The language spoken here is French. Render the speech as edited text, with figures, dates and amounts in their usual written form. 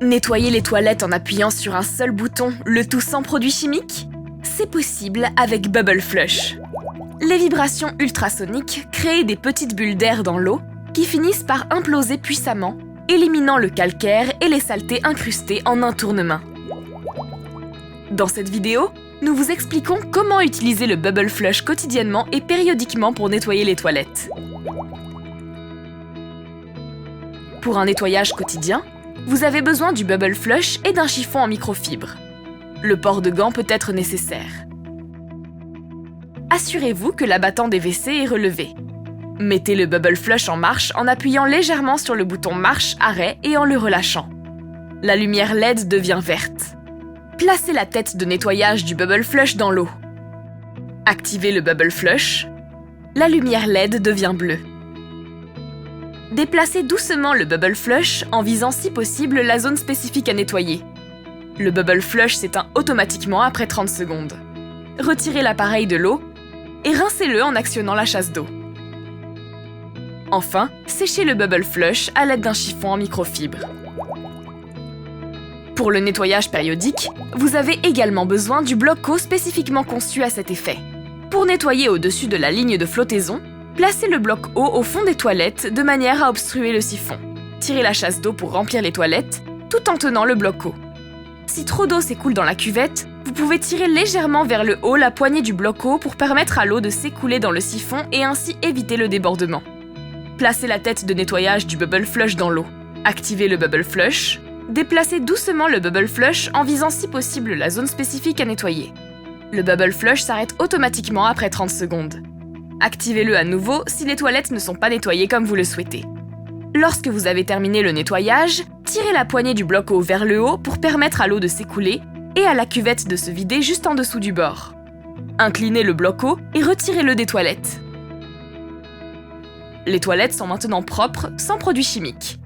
Nettoyer les toilettes en appuyant sur un seul bouton, le tout sans produits chimiques? C'est possible avec Bubble Flush. Les vibrations ultrasoniques créent des petites bulles d'air dans l'eau qui finissent par imploser puissamment, éliminant le calcaire et les saletés incrustées en un tournement. Dans cette vidéo, nous vous expliquons comment utiliser le Bubble Flush quotidiennement et périodiquement pour nettoyer les toilettes. Pour un nettoyage quotidien, vous avez besoin du Bubble Flush et d'un chiffon en microfibre. Le port de gants peut être nécessaire. Assurez-vous que l'abattant des WC est relevé. Mettez le Bubble Flush en marche en appuyant légèrement sur le bouton marche-arrêt et en le relâchant. La lumière LED devient verte. Placez la tête de nettoyage du Bubble Flush dans l'eau. Activez le Bubble Flush. La lumière LED devient bleue. Déplacez doucement le Bubble Flush en visant si possible la zone spécifique à nettoyer. Le Bubble Flush s'éteint automatiquement après 30 secondes. Retirez l'appareil de l'eau et rincez-le en actionnant la chasse d'eau. Enfin, séchez le Bubble Flush à l'aide d'un chiffon en microfibre. Pour le nettoyage périodique, vous avez également besoin du bloc eau spécifiquement conçu à cet effet. Pour nettoyer au-dessus de la ligne de flottaison, placez le bloc eau au fond des toilettes de manière à obstruer le siphon. Tirez la chasse d'eau pour remplir les toilettes, tout en tenant le bloc eau. Si trop d'eau s'écoule dans la cuvette, vous pouvez tirer légèrement vers le haut la poignée du bloc eau pour permettre à l'eau de s'écouler dans le siphon et ainsi éviter le débordement. Placez la tête de nettoyage du Bubble Flush dans l'eau. Activez le Bubble Flush. Déplacez doucement le Bubble Flush en visant si possible la zone spécifique à nettoyer. Le Bubble Flush s'arrête automatiquement après 30 secondes. Activez-le à nouveau si les toilettes ne sont pas nettoyées comme vous le souhaitez. Lorsque vous avez terminé le nettoyage, tirez la poignée du bloc eau vers le haut pour permettre à l'eau de s'écouler et à la cuvette de se vider juste en dessous du bord. Inclinez le bloc eau et retirez-le des toilettes. Les toilettes sont maintenant propres, sans produits chimiques.